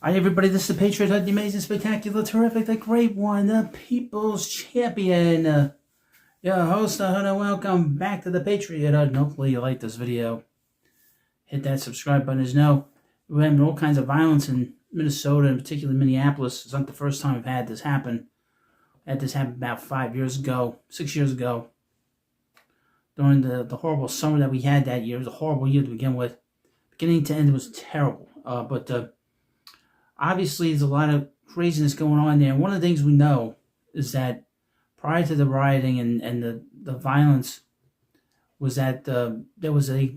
Hi everybody, this is the Patriot Hood, the amazing, spectacular, terrific, the great one, the people's champion, your host, the Hood, and welcome back to the Patriot Hood. And hopefully you like this video. Hit that subscribe button. As you know, we're having all kinds of violence in Minnesota, and particularly Minneapolis. It's not the first time we've had this happen. I had this happen about 6 years ago, during the horrible summer that we had that year. It was a horrible year to begin with. Beginning to end, it was terrible. Obviously, there's a lot of craziness going on there. And one of the things we know is that prior to the rioting and the violence was that there was a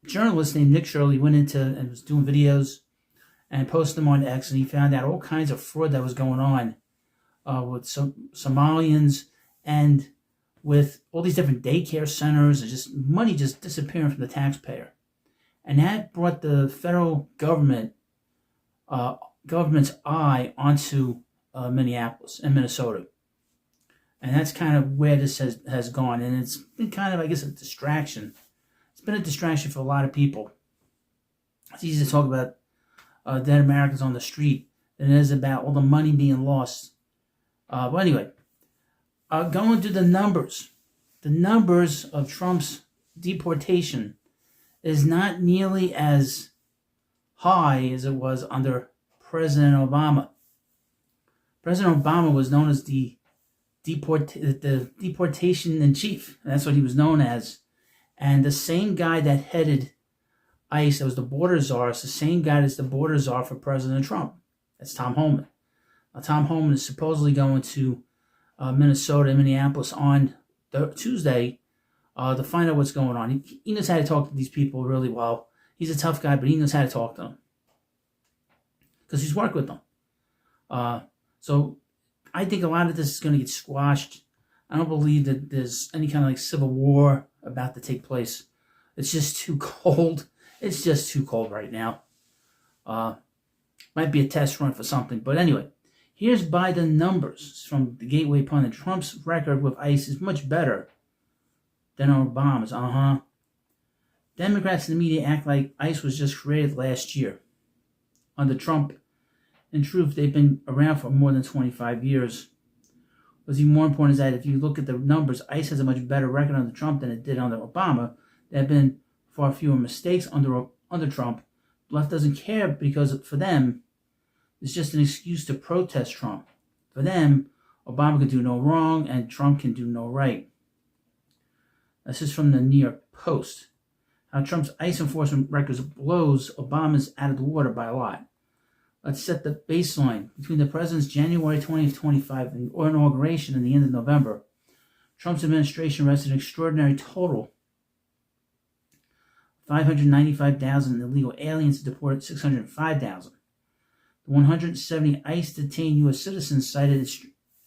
journalist named Nick Shirley went into and was doing videos and posted them on X, and he found out all kinds of fraud that was going on with some Somalians and with all these different daycare centers and just money just disappearing from the taxpayer. And that brought the federal government's eye onto Minneapolis and Minnesota. And that's kind of where this has gone. And it's been kind of, I guess, a distraction. It's been a distraction for a lot of people. It's easy to talk about dead Americans on the street than it is about all the money being lost. But anyway, going to the numbers. The numbers of Trump's deportation is not nearly as high as it was under President Obama. President Obama was known as the deportation in chief. That's what he was known as. And the same guy that headed ICE, that was the border czar, is the same guy that's the border czar for President Trump. That's Tom Homan. Now, Tom Homan is supposedly going to Minnesota and Minneapolis on Tuesday to find out what's going on. He knows how to talk to these people really well. He's a tough guy, but he knows how to talk to them because he's worked with them. So I think a lot of this is going to get squashed. I don't believe that there's any kind of like civil war about to take place. It's just too cold. It's just too cold right now. Might be a test run for something. But anyway, here's by the numbers from the Gateway Pundit. Trump's record with ICE is much better than Obama's. Democrats in the media act like ICE was just created last year. Under Trump, in truth, they've been around for more than 25 years. What's even more important is that if you look at the numbers, ICE has a much better record under Trump than it did under Obama. There have been far fewer mistakes under Trump. The left doesn't care because for them, it's just an excuse to protest Trump. For them, Obama can do no wrong and Trump can do no right. This is from the New York Post. How Trump's ICE enforcement records blows Obama's out of the water by a lot. Let's set the baseline. Between the president's January 2025 inauguration and the end of November, Trump's administration arrested an extraordinary total 595,000 illegal aliens and deported 605,000. The 170 ICE detained U.S. citizens cited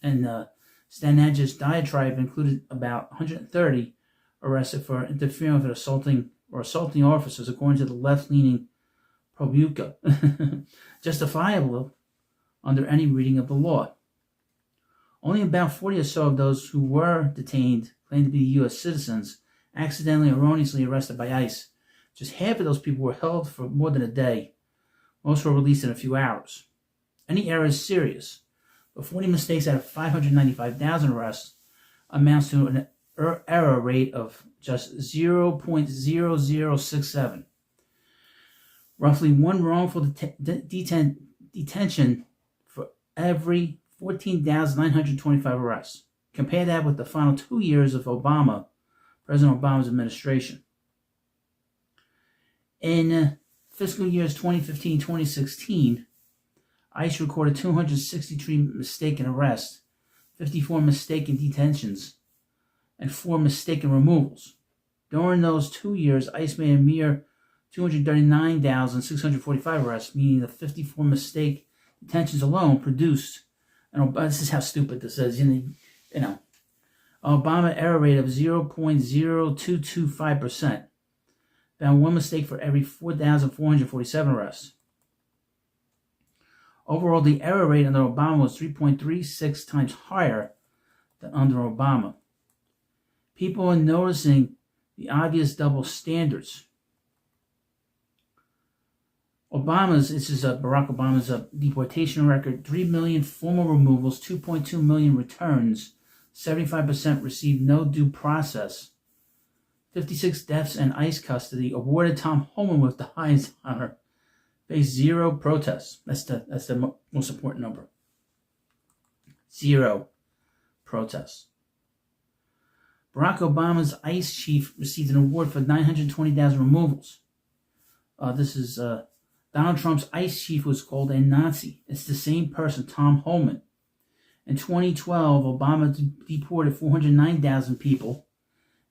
in Stanag's diatribe included about 130 arrested for interfering with assaulting officers, according to the left-leaning ProPublica, justifiable under any reading of the law. Only about 40 or so of those who were detained claimed to be U.S. citizens, accidentally or erroneously arrested by ICE. Just half of those people were held for more than a day. Most were released in a few hours. Any error is serious, but 40 mistakes out of 595,000 arrests amounts to an error rate of just 0.0067. Roughly one wrongful detention for every 14,925 arrests. Compare that with the final 2 years of President Obama's administration. In fiscal years 2015-2016, ICE recorded 263 mistaken arrests, 54 mistaken detentions, and 4 mistaken removals. During those 2 years, ICE made a mere 239,645 arrests, meaning the 54 mistake detentions alone produced, and this is how stupid this is, Obama error rate of 0.0225%. Found one mistake for every 4,447 arrests. Overall, the error rate under Obama was 3.36 times higher than under Obama. People are noticing the obvious double standards. This is Barack Obama's deportation record: 3 million formal removals, 2.2 million returns, 75% received no due process, 56 deaths in ICE custody, awarded Tom Homan with the highest honor, faced 0 protests. That's the most important number. 0 protests. Barack Obama's ICE chief received an award for 920,000 removals. This is Donald Trump's ICE chief was called a Nazi. It's the same person, Tom Homan. In 2012, Obama deported 409,000 people.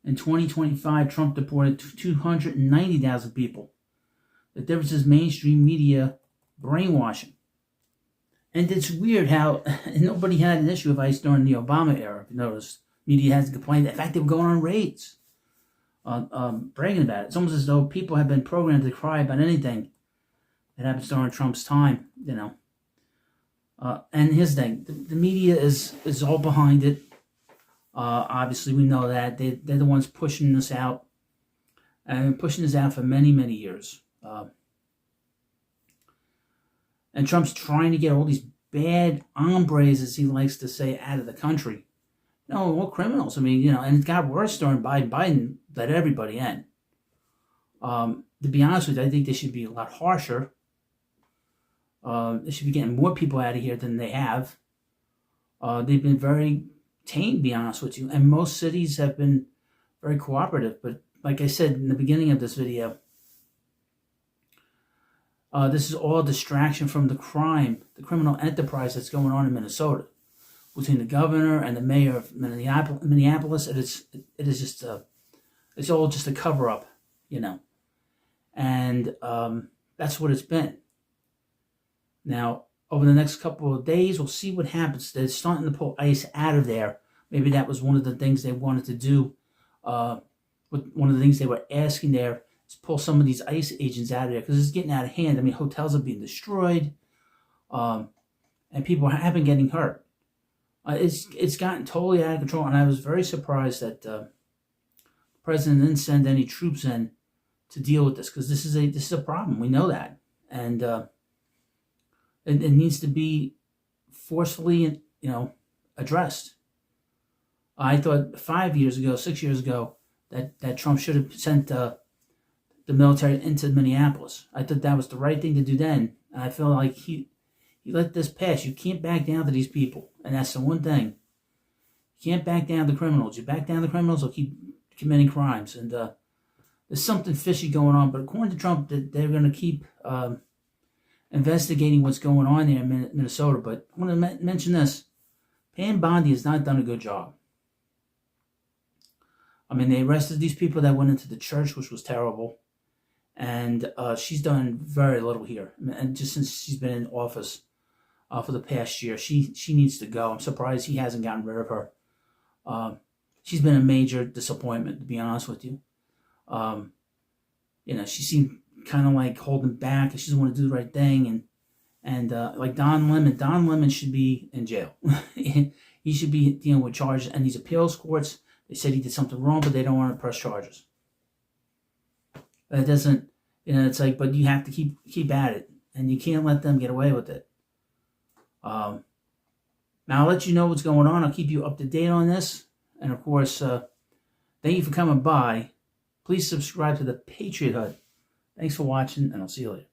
In 2025, Trump deported 290,000 people. The difference is mainstream media brainwashing. And it's weird how nobody had an issue with ICE during the Obama era, if you notice. Media hasn't complained. In fact, they were going on raids, bragging about it. It's almost as though people have been programmed to cry about anything that happens during Trump's time, you know. And here's the thing. The media is all behind it. Obviously, we know that. They're the ones pushing this out. And pushing this out for many, many years. And Trump's trying to get all these bad hombres, as he likes to say, out of the country. No, all criminals. I mean, you know, and it got worse during Biden. Biden let everybody in. To be honest with you, I think they should be a lot harsher. They should be getting more people out of here than they have. They've been very tame, to be honest with you. And most cities have been very cooperative. But like I said in the beginning of this video, this is all distraction from the crime, the criminal enterprise that's going on in Minnesota. Between the governor and the mayor of Minneapolis, it is just it's all just a cover up, you know, and that's what it's been. Now, over the next couple of days, we'll see what happens. They're starting to pull ICE out of there. Maybe that was one of the things they wanted to do. One of the things they were asking there is pull some of these ICE agents out of there because it's getting out of hand. I mean, hotels are being destroyed, and people have been getting hurt. It's gotten totally out of control, and I was very surprised that the president didn't send any troops in to deal with this, because this is a problem. We know that, and it needs to be forcefully, you know, addressed. I thought 6 years ago, that Trump should have sent the military into Minneapolis. I thought that was the right thing to do then, and I feel like he let this pass. You can't back down to these people. And that's the one thing. You can't back down to criminals. You back down to criminals, they'll keep committing crimes. And there's something fishy going on. But according to Trump, they're going to keep investigating what's going on there in Minnesota. But I want to mention this. Pam Bondi has not done a good job. I mean, they arrested these people that went into the church, which was terrible. And she's done very little here. And just since she's been in office for the past year, she needs to go. I'm surprised he hasn't gotten rid of her. She's been a major disappointment, to be honest with you. You know, she seemed kind of like holding back, and she doesn't want to do the right thing. And like Don Lemon should be in jail. He should be dealing with charges. And these appeals courts, they said he did something wrong, but they don't want to press charges. It doesn't, you know, it's like, but you have to keep at it, and you can't let them get away with it. Now, I'll let you know what's going on. I'll keep you up to date on this. And, of course, thank you for coming by. Please subscribe to the Patriot Hut. Thanks for watching, and I'll see you later.